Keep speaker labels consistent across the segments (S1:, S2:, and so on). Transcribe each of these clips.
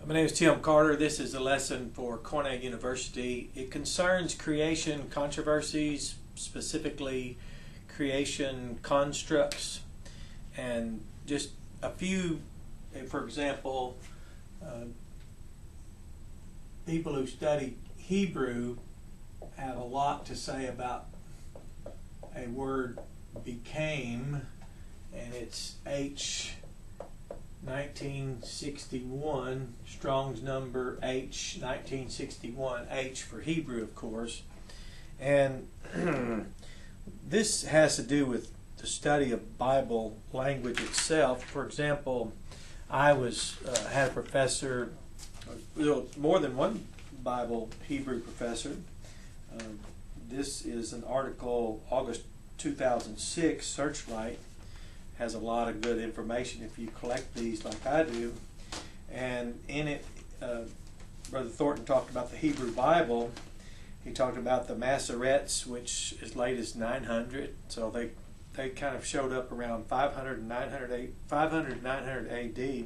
S1: My name is Tim Carter. This is a lesson for Cornell University. It concerns creation controversies, specifically creation constructs, and just a few, for example, people who study Hebrew have a lot to say about a word became, and it's H 1961, Strong's number H 1961, H for Hebrew, of course. And this has to do with the study of Bible language itself. For example, I had a professor, more than one Bible Hebrew professor. This is an article, August 2006, Searchlight. Has a lot of good information if you collect these like I do. And in it, Brother Thornton talked about the Hebrew Bible. He talked about the Masoretes, which is late as 900. So they kind of showed up around 500 900 AD. They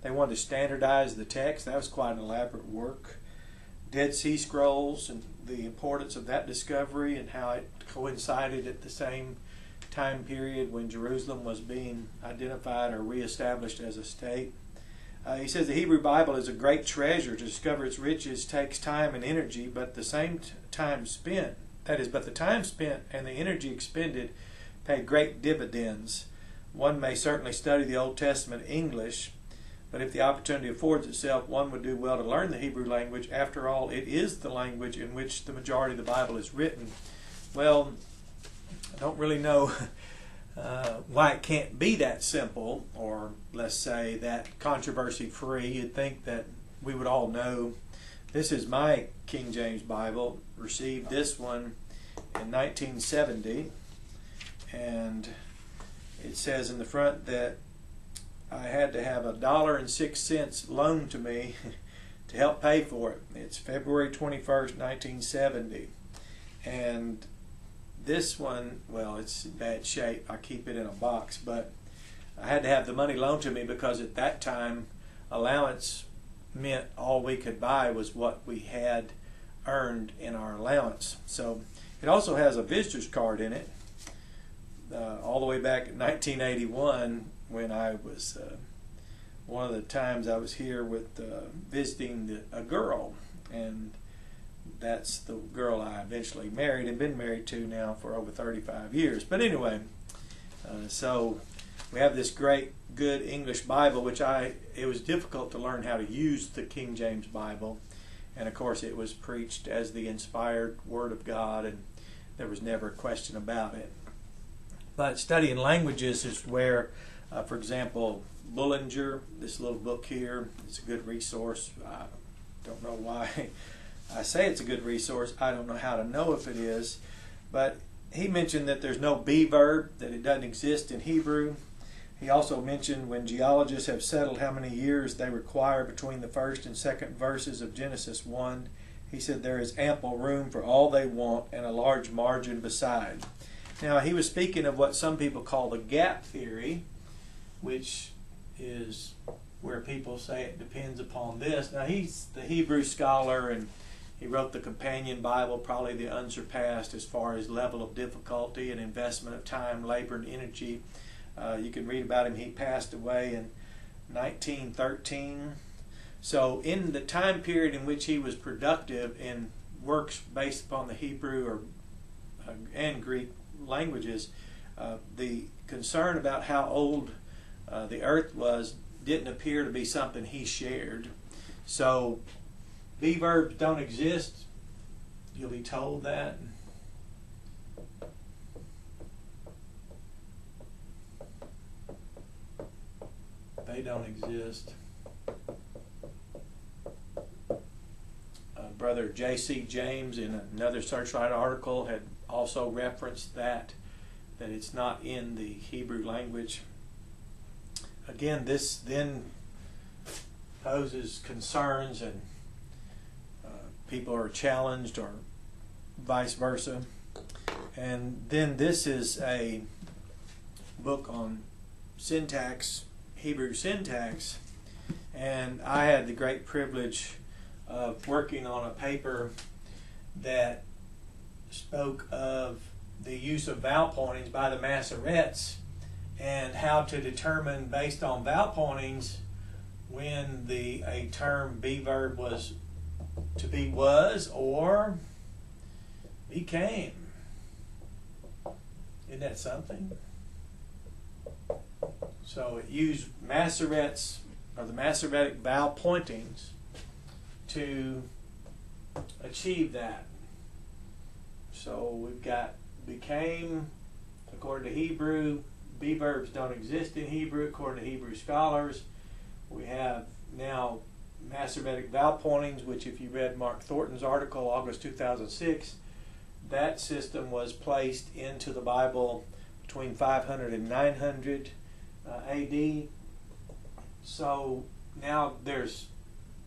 S1: wanted to standardize the text. That was quite an elaborate work. Dead Sea Scrolls and the importance of that discovery and how it coincided at the same time period when Jerusalem was being identified or reestablished as a state. He says the Hebrew Bible is a great treasure. To discover its riches takes time and energy, but the time spent and the energy expended pay great dividends. One may certainly study the Old Testament English, but if the opportunity affords itself, one would do well to learn the Hebrew language. After all, it is the language in which the majority of the Bible is written. Well, I don't really know why it can't be that simple, or let's say that controversy-free. You'd think that we would all know. This is my King James Bible. Received this one in 1970, and it says in the front that I had to have $1.06 loaned to me to help pay for it. It's February 21st, 1970, and this one, well, it's in bad shape. I keep it in a box, but I had to have the money loaned to me because at that time allowance meant all we could buy was what we had earned in our allowance. So it also has a visitor's card in it, all the way back in 1981 when I was, one of the times I was here with visiting a girl, and that's the girl I eventually married and been married to now for over 35 years. But anyway, so we have this great, good English Bible, which it was difficult to learn how to use the King James Bible. And of course it was preached as the inspired Word of God, and there was never a question about it. But studying languages is where, for example, Bullinger, this little book here, it's a good resource. I don't know why I say it's a good resource. I don't know how to know if it is, but he mentioned that there's no be verb, that it doesn't exist in Hebrew. He also mentioned when geologists have settled how many years they require between the first and second verses of Genesis 1, he said there is ample room for all they want and a large margin beside. Now, he was speaking of what some people call the gap theory, which is where people say it depends upon this. Now, he's the Hebrew scholar, and he wrote the companion Bible, probably the unsurpassed as far as level of difficulty and investment of time, labor, and energy. You can read about him. He passed away in 1913. So in the time period in which he was productive in works based upon the Hebrew and Greek languages, the concern about how old the earth was didn't appear to be something he shared. So be verbs don't exist. You'll be told that. They don't exist. Brother J.C. James in another Searchlight article had also referenced that it's not in the Hebrew language. Again, this then poses concerns, and people are challenged or vice versa. And then this is a book on syntax, Hebrew syntax, And I had the great privilege of working on a paper that spoke of the use of vowel pointings by the Masoretes and how to determine based on vowel pointings when a term be verb was to be was or became. Isn't that something? So it used Masoretes or the Masoretic vowel pointings to achieve that. So we've got became, according to Hebrew. Be verbs don't exist in Hebrew according to Hebrew scholars. We have now Masoretic vowel pointings, which if you read Mark Thornton's article, August 2006, that system was placed into the Bible between 500 and 900 AD. So now there's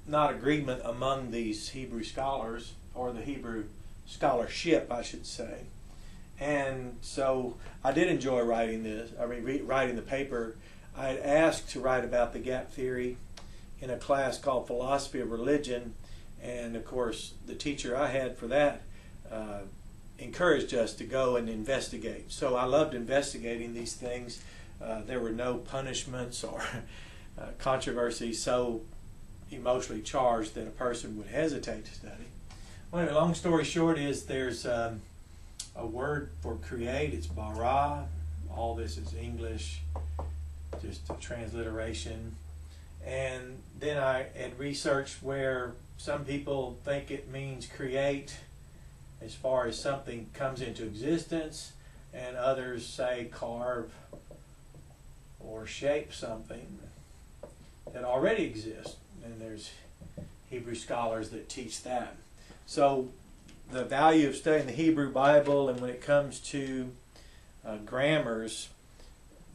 S1: not agreement among these Hebrew scholars, or the Hebrew scholarship, I should say. And so I did enjoy writing this. Writing the paper. I had asked to write about the gap theory in a class called Philosophy of Religion, and of course the teacher I had for that encouraged us to go and investigate. So I loved investigating these things. There were no punishments or controversies so emotionally charged that a person would hesitate to study. Well, anyway, long story short is there's a word for create. It's bara. All this is English, just a transliteration. And then I had researched where some people think it means create as far as something comes into existence, and others say carve or shape something that already exists. And there's Hebrew scholars that teach that. So the value of studying the Hebrew Bible, and when it comes to grammars,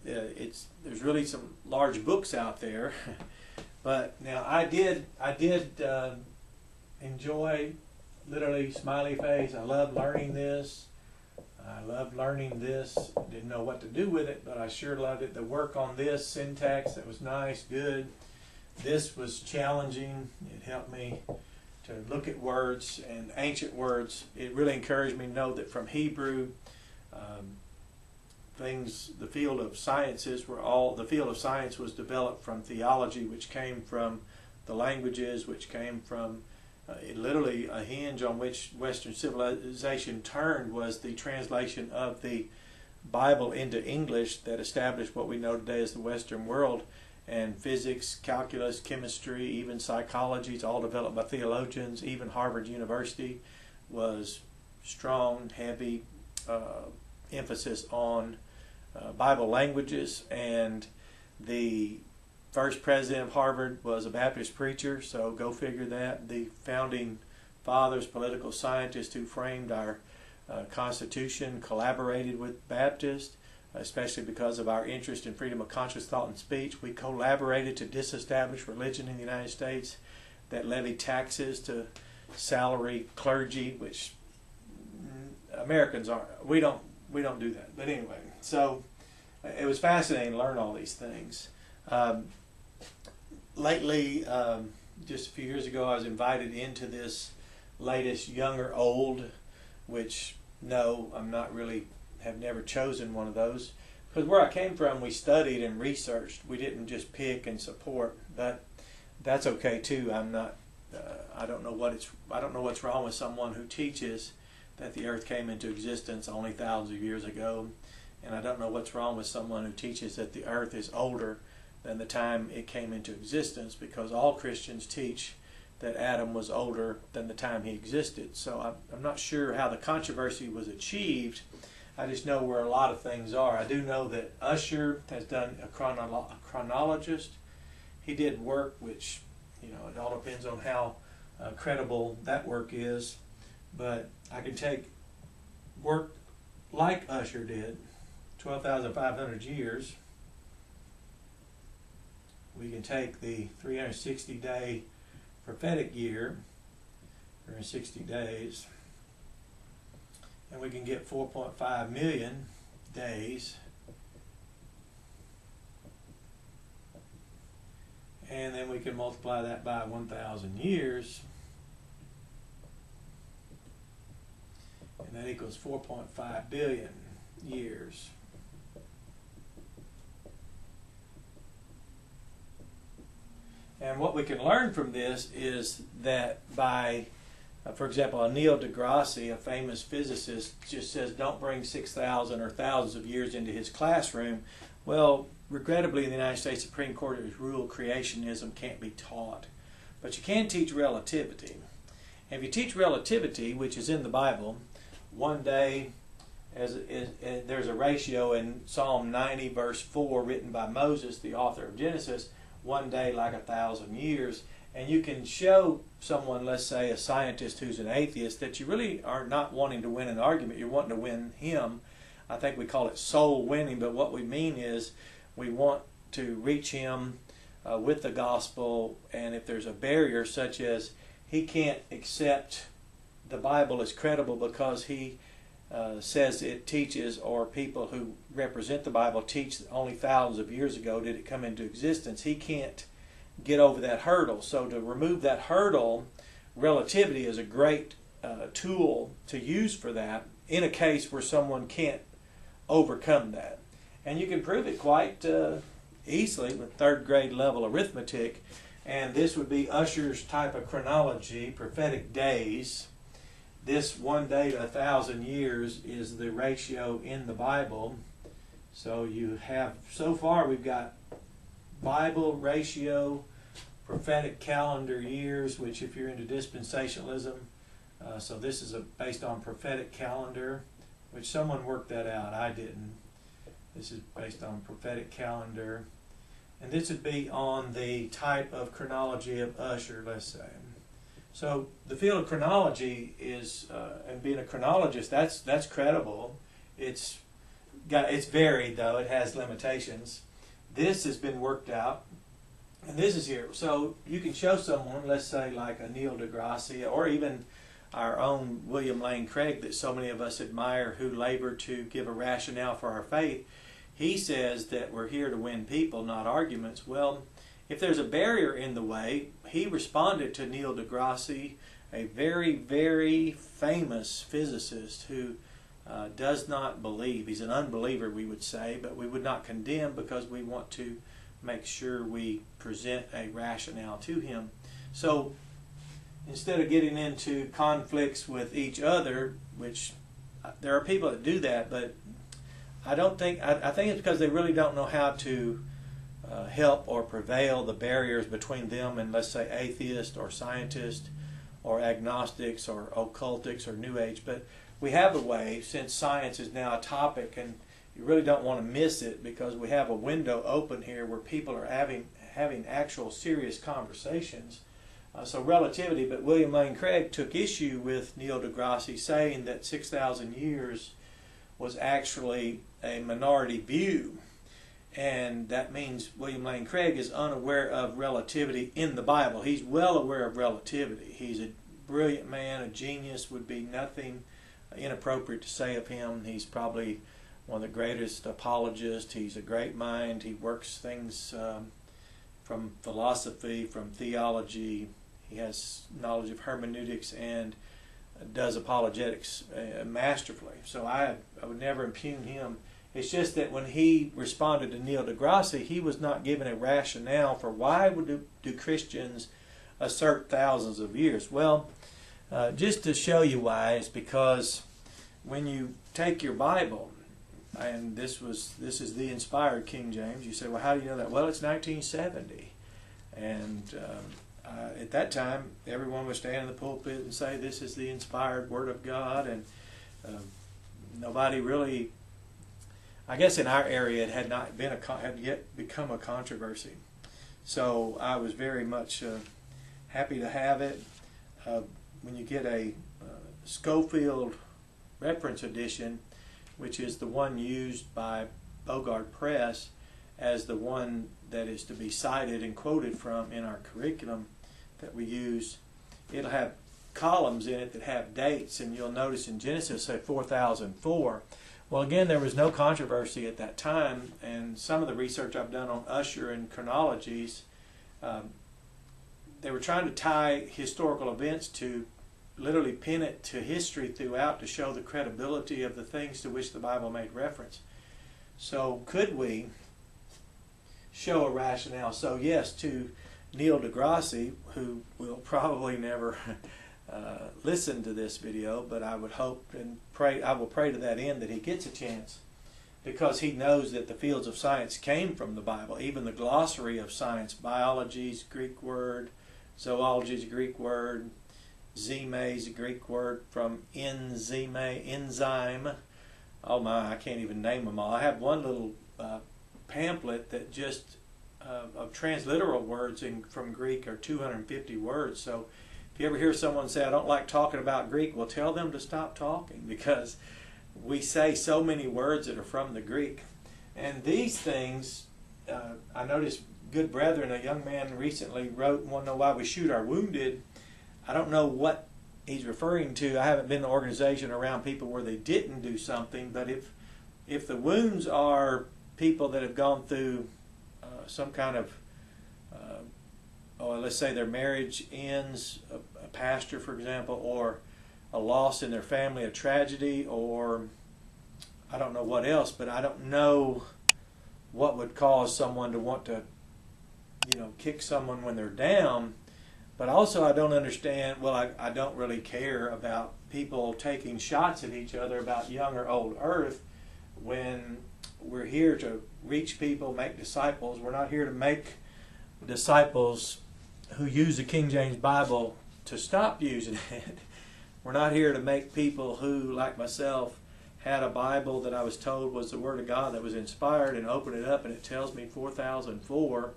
S1: there's really some large books out there. But now I did enjoy, literally smiley face. I love learning this. Didn't know what to do with it, but I sure loved it. The work on this syntax, that was nice, good. This was challenging. It helped me to look at words and ancient words. It really encouraged me to know that from Hebrew, the field of science was developed from theology, which came from the languages, which came from literally a hinge on which Western civilization turned was the translation of the Bible into English that established what we know today as the Western world. And physics, calculus, chemistry, even psychology, it's all developed by theologians. Even Harvard University was strong, heavy emphasis on Bible languages. And the first president of Harvard was a Baptist preacher, so go figure that. The founding fathers, political scientists who framed our Constitution, collaborated with Baptists, especially because of our interest in freedom of conscious thought and speech. We collaborated to disestablish religion in the United States, that levied taxes to salary clergy, which Americans aren't. We don't do that. But anyway, so it was fascinating to learn all these things. Lately, just a few years ago, I was invited into this latest Young or Old, which no, I'm not really, have never chosen one of those, because where I came from, we studied and researched. We didn't just pick and support, but that's okay too. I'm not. I don't know what's wrong with someone who teaches that the earth came into existence only thousands of years ago, and I don't know what's wrong with someone who teaches that the earth is older than the time it came into existence, because all Christians teach that Adam was older than the time he existed. So I'm not sure how the controversy was achieved. I just know where a lot of things are. I do know that Usher has done a chronologist. He did work which, it all depends on how credible that work is. But I can take work like Usher did, 12,500 years. We can take the 360-day prophetic year, 360 days, and we can get 4.5 million days, And then we can multiply that by 1,000 years. And that equals 4.5 billion years. And what we can learn from this is that by, for example, Neil deGrasse, a famous physicist, just says don't bring 6,000 or thousands of years into his classroom. Well, regrettably, in the United States Supreme Court has ruled creationism can't be taught. But you can teach relativity. And if you teach relativity, which is in the Bible, one day, there's a ratio in Psalm 90, verse 4, written by Moses, the author of Genesis, one day like 1,000 years. And you can show someone, let's say a scientist who's an atheist, that you really are not wanting to win an argument, you're wanting to win him. I think we call it soul winning, but what we mean is we want to reach him with the gospel, and if there's a barrier such as he can't accept the Bible as credible because he says it teaches, or people who represent the Bible teach only thousands of years ago did it come into existence, he can't get over that hurdle. So to remove that hurdle, relativity is a great tool to use for that in a case where someone can't overcome that. And you can prove it quite easily with third grade level arithmetic, and this would be Ussher's type of chronology, prophetic days. This one day to 1,000 years is the ratio in the Bible. So you have, so far we've got Bible ratio, prophetic calendar years, which if you're into dispensationalism, so this is based on prophetic calendar, which someone worked that out, I didn't. This is based on prophetic calendar. And this would be on the type of chronology of Ussher, let's say. So the field of chronology is, and being a chronologist, that's credible. It's varied though, it has limitations. This has been worked out, and this is here. So you can show someone, let's say like a Neil deGrasse, or even our own William Lane Craig that so many of us admire, who labored to give a rationale for our faith. He says that we're here to win people, not arguments. Well, if there's a barrier in the way, he responded to Neil deGrasse, a very, very famous physicist who does not believe. He's an unbeliever, we would say, but we would not condemn because we want to make sure we present a rationale to him. So instead of getting into conflicts with each other, which there are people that do that, but I think it's because they really don't know how to help or prevail the barriers between them and, let's say, atheists or scientists or agnostics or occultics or New Age. But we have a way, since science is now a topic, and you really don't want to miss it because we have a window open here where people are having actual serious conversations. So relativity, but William Lane Craig took issue with Neil deGrasse saying that 6,000 years was actually a minority view. And that means William Lane Craig is unaware of relativity in the Bible. He's well aware of relativity. He's a brilliant man, a genius, would be nothing inappropriate to say of him. He's probably one of the greatest apologists. He's a great mind. He works things from philosophy, from theology. He has knowledge of hermeneutics and does apologetics masterfully. So I would never impugn him. It's just that when he responded to Neil deGrasse, he was not given a rationale for why do Christians assert thousands of years. Well, just to show you why, it's because when you take your Bible, and this is the inspired King James, you say, well, how do you know that? Well, it's 1970, and at that time, everyone would stand in the pulpit and say, this is the inspired Word of God, and nobody really, I guess in our area, it had not been had yet become a controversy. So I was very much happy to have it. When you get a Schofield reference edition, which is the one used by Bogart Press as the one that is to be cited and quoted from in our curriculum that we use, it'll have columns in it that have dates, and you'll notice in Genesis say 4004. Well, again, there was no controversy at that time, and some of the research I've done on Ussher and chronologies they were trying to tie historical events to literally pin it to history throughout to show the credibility of the things to which the Bible made reference. So could we show a rationale? So yes, to Neil deGrasse, who will probably never listen to this video, but I would hope and pray, I will pray to that end that he gets a chance, because he knows that the fields of science came from the Bible. Even the glossary of science, biology's Greek word, zoology's a Greek word, zeme's a Greek word from enzyme. Oh my, I can't even name them all. I have one little pamphlet that just of transliteral words from Greek are 250 words. So if you ever hear someone say, I don't like talking about Greek, well, tell them to stop talking, because we say so many words that are from the Greek. And these things, I noticed good brethren, a young man recently wrote, want to know why we shoot our wounded. I don't know what he's referring to. I haven't been in an organization around people where they didn't do something, but if the wounds are people that have gone through some kind of, let's say their marriage ends, a pastor, for example, or a loss in their family, a tragedy, or I don't know what else, but I don't know what would cause someone to want to, kick someone when they're down. But also I don't understand, I don't really care about people taking shots at each other about young or old earth when we're here to reach people, make disciples. We're not here to make disciples who use the King James Bible to stop using it. We're not here to make people who, like myself, had a Bible that I was told was the Word of God that was inspired, and open it up and it tells me 4004.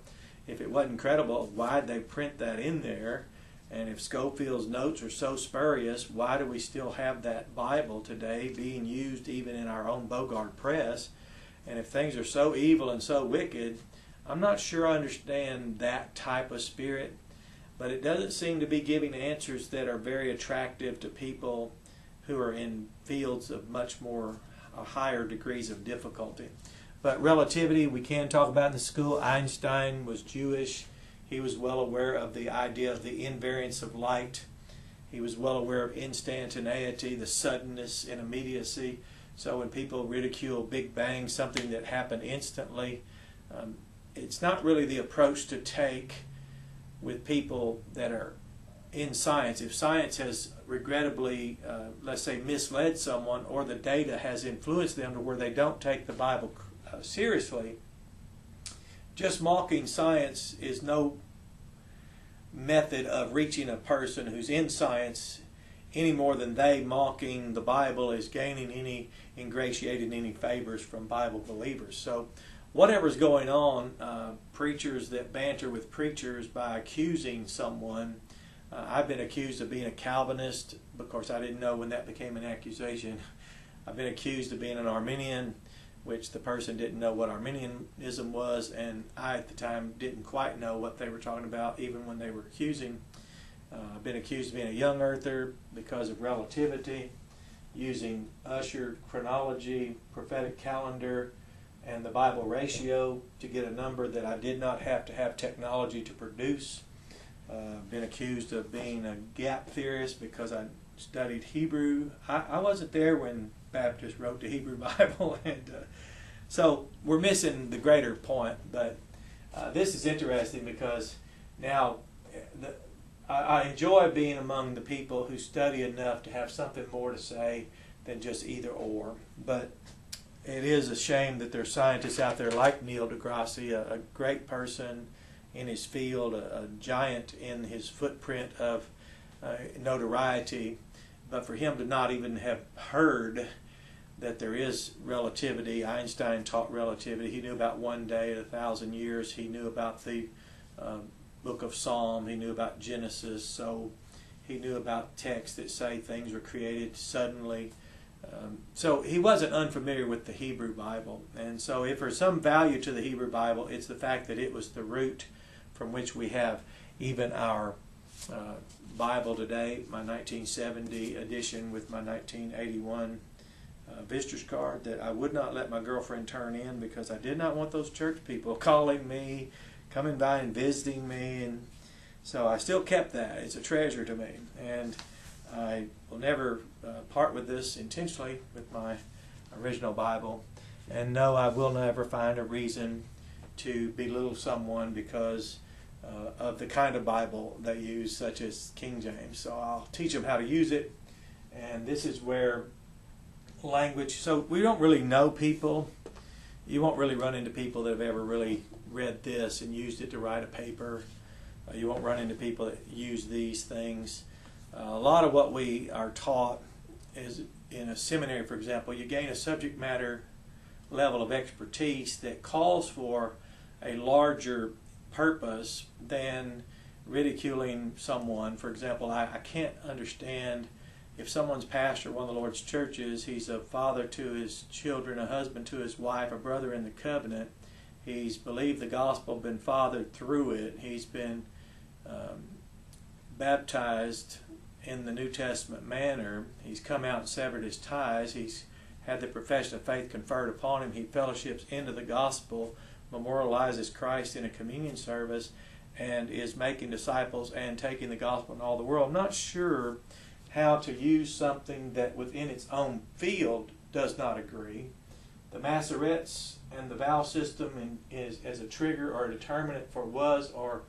S1: If it wasn't credible, why'd they print that in there? And if Scofield's notes are so spurious, why do we still have that Bible today being used even in our own Bogart press? And if things are so evil and so wicked, I'm not sure I understand that type of spirit, but it doesn't seem to be giving answers that are very attractive to people who are in fields of much more higher degrees of difficulty. But relativity, we can talk about in the school. Einstein was Jewish. He was well aware of the idea of the invariance of light. He was well aware of instantaneity, the suddenness and immediacy. So when people ridicule Big Bang, something that happened instantly, it's not really the approach to take with people that are in science. If science has regrettably, let's say, misled someone, or the data has influenced them to where they don't take the Bible seriously, just mocking science is no method of reaching a person who's in science any more than they mocking the Bible is gaining any, ingratiating any favors from Bible believers. So whatever's going on, preachers that banter with preachers by accusing someone, I've been accused of being a Calvinist. Of course, I didn't know when that became an accusation. I've been accused of being an Arminian, which the person didn't know what Arminianism was, and I at the time didn't quite know what they were talking about even when they were accusing. I've been accused of being a young earther because of relativity, using Usher chronology, prophetic calendar, and the Bible ratio to get a number that I did not have to have technology to produce. Been accused of being a gap theorist because I studied Hebrew. I wasn't there when Baptists wrote the Hebrew Bible, and so we're missing the greater point. But this is interesting because now I enjoy being among the people who study enough to have something more to say than just either or. But it is a shame that there are scientists out there like Neil deGrasse, a great person in his field, a giant in his footprint of notoriety, but for him to not even have heard that there is relativity. Einstein taught relativity. He knew about one day in 1,000 years. He knew about the book of Psalm. He knew about Genesis. So he knew about texts that say things were created suddenly. So he wasn't unfamiliar with the Hebrew Bible. And so if there's some value to the Hebrew Bible, it's the fact that it was the root from which we have even our Bible today, my 1970 edition with my 1981 visitor's card that I would not let my girlfriend turn in because I did not want those church people calling me, coming by and visiting me, and so I still kept that. It's a treasure to me, and I will never part with this intentionally with my original Bible. And no, I will never find a reason to belittle someone because of the kind of Bible they use, such as King James. So I'll teach them how to use it, and this is where language, so we don't really know people. You won't really run into people that have ever really read this and used it to write a paper. You won't run into people that use these things. A lot of what we are taught is in a seminary, for example, you gain a subject matter level of expertise that calls for a larger purpose than ridiculing someone. For example, I can't understand if someone's pastor, one of the Lord's churches, he's a father to his children, a husband to his wife, a brother in the covenant. He's believed the gospel, been fathered through it. He's been baptized in the New Testament manner. He's come out and severed his ties. He's had the profession of faith conferred upon him. He fellowships into the gospel, memorializes Christ in a communion service, and is making disciples and taking the gospel in all the world. I'm not sure how to use something that within its own field does not agree. The Masoretes and the vowel system is as a trigger or a determinant for was or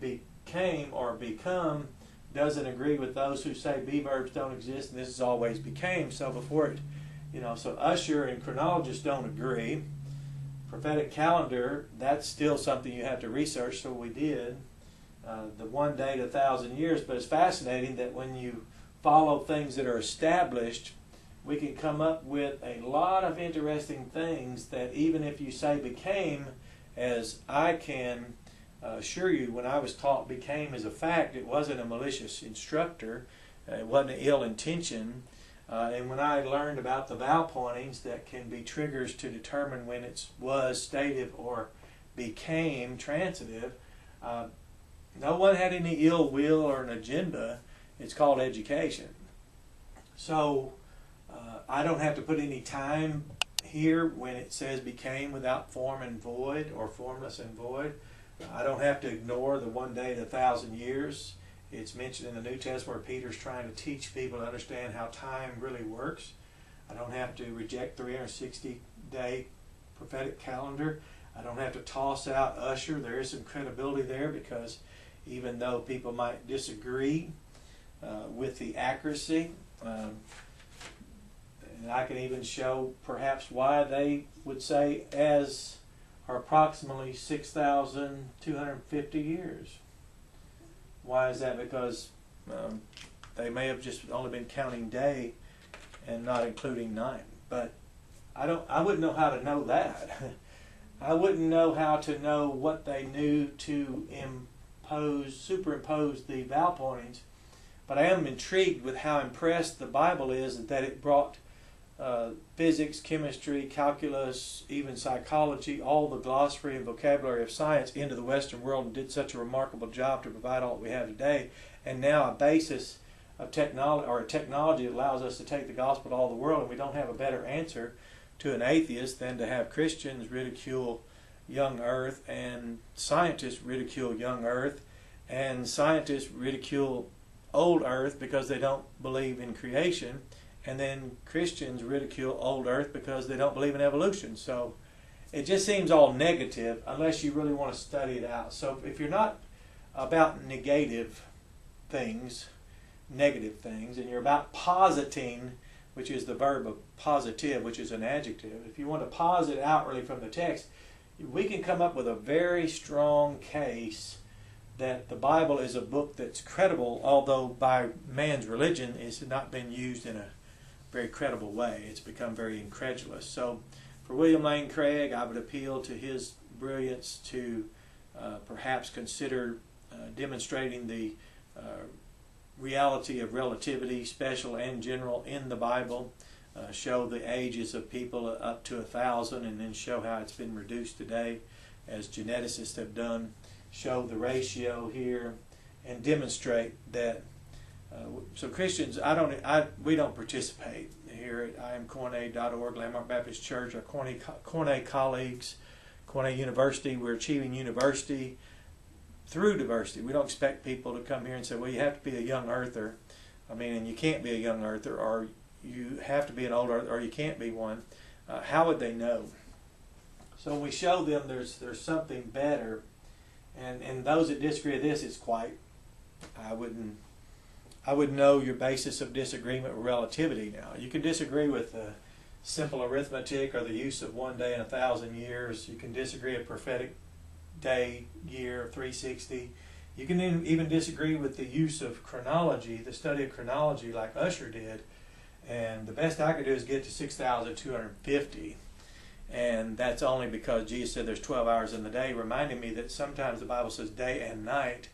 S1: became or become doesn't agree with those who say be verbs don't exist and this is always became. So before it, so usher and chronologist don't agree. Prophetic calendar, that's still something you have to research, so we did. The one day to 1,000 years, but it's fascinating that when you follow things that are established, we can come up with a lot of interesting things that even if you say became, as I can assure you, when I was taught became as a fact, it wasn't a malicious instructor, it wasn't an ill intention. And when I learned about the vowel pointings that can be triggers to determine when it was stative or became transitive, no one had any ill will or an agenda. It's called education. So I don't have to put any time here when it says became without form and void or formless and void. I don't have to ignore the one day to 1,000 years. It's mentioned in the New Testament where Peter's trying to teach people to understand how time really works. I don't have to reject 360-day prophetic calendar. I don't have to toss out usher. There is some credibility there because even though people might disagree with the accuracy, and I can even show perhaps why they would say as or approximately 6,250 years. Why is that? Because they may have just only been counting day and not including night. But I wouldn't know how to know that. I wouldn't know how to know what they knew to superimpose the vowel pointings. But I am intrigued with how impressed the Bible is that it brought physics, chemistry, calculus, even psychology, all the glossary and vocabulary of science into the Western world and did such a remarkable job to provide all that we have today. And now a basis of technology, or a technology that allows us to take the gospel to all the world, and we don't have a better answer to an atheist than to have Christians ridicule young earth and scientists ridicule young earth and scientists ridicule old earth because they don't believe in creation. And then Christians ridicule old earth because they don't believe in evolution. So it just seems all negative unless you really want to study it out. So if you're not about negative things, and you're about positing, which is the verb of positive, which is an adjective, if you want to posit outwardly from the text, we can come up with a very strong case that the Bible is a book that's credible, although by man's religion it's not been used in a very credible way. It's become very incredulous. So for William Lane Craig, I would appeal to his brilliance to perhaps consider demonstrating the reality of relativity, special and general, in the Bible. Show the ages of people up to 1,000 and then show how it's been reduced today as geneticists have done. Show the ratio here and demonstrate that. So Christians, we don't participate here at imcornet.org, Landmark Baptist Church. Our Cornet colleagues Cornell University, we're achieving university through diversity. We don't expect people to come here and say, well, you have to be a young earther. I mean, and you can't be a young earther, or you have to be an old earther, or you can't be one. How would they know? So when we show them there's something better, and those that disagree with this, it's quite, I wouldn't know your basis of disagreement with relativity now. You can disagree with simple arithmetic or the use of 1 day in 1,000 years. You can disagree with prophetic day, year, 360. You can even disagree with the use of chronology, the study of chronology like Usher did. And the best I could do is get to 6,250. And that's only because Jesus said there's 12 hours in the day, reminding me that sometimes the Bible says day and night,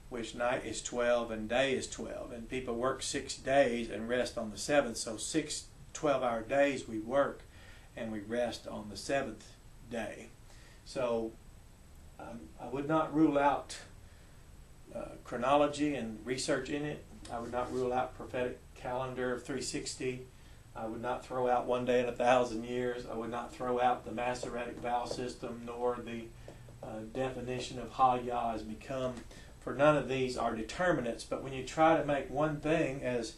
S1: which night is 12 and day is 12. And people work 6 days and rest on the 7th. So 6 12-hour days we work and we rest on the 7th day. So I would not rule out chronology and research in it. I would not rule out prophetic calendar of 360. I would not throw out 1 day in 1,000 years. I would not throw out the Masoretic vowel system nor the definition of Ha-Yah has become. For none of these are determinants. But when you try to make one thing, as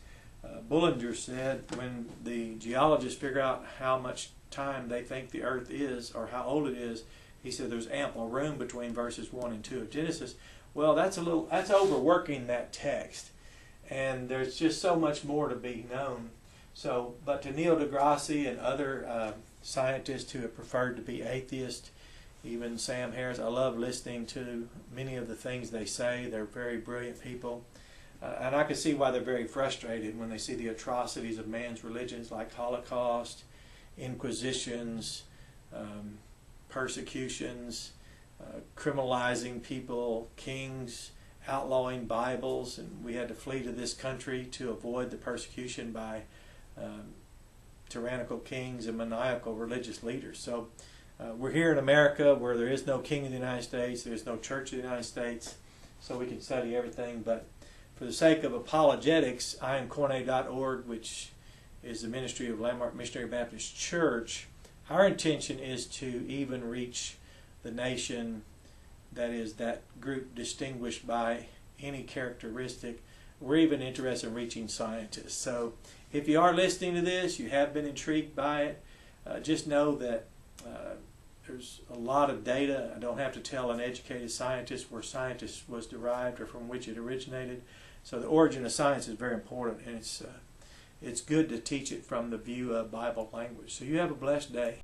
S1: Bullinger said, when the geologists figure out how much time they think the earth is or how old it is, he said there's ample room between verses 1 and 2 of Genesis. Well, that's overworking that text, and there's just so much more to be known. So, but to Neil deGrasse and other scientists who have preferred to be atheists, even Sam Harris, I love listening to many of the things they say. They're very brilliant people. And I can see why they're very frustrated when they see the atrocities of man's religions like Holocaust, inquisitions, persecutions, criminalizing people, kings, outlawing Bibles, and we had to flee to this country to avoid the persecution by tyrannical kings and maniacal religious leaders. So we're here in America where there is no king of the United States, there is no church of the United States, so we can study everything. But for the sake of apologetics, IamCorne.org, which is the ministry of Landmark Missionary Baptist Church, our intention is to even reach the nation that is that group distinguished by any characteristic. We're even interested in reaching scientists. So if you are listening to this, you have been intrigued by it, just know that there's a lot of data. I don't have to tell an educated scientist where scientist was derived or from which it originated. So the origin of science is very important, and it's good to teach it from the view of Bible language. So you have a blessed day.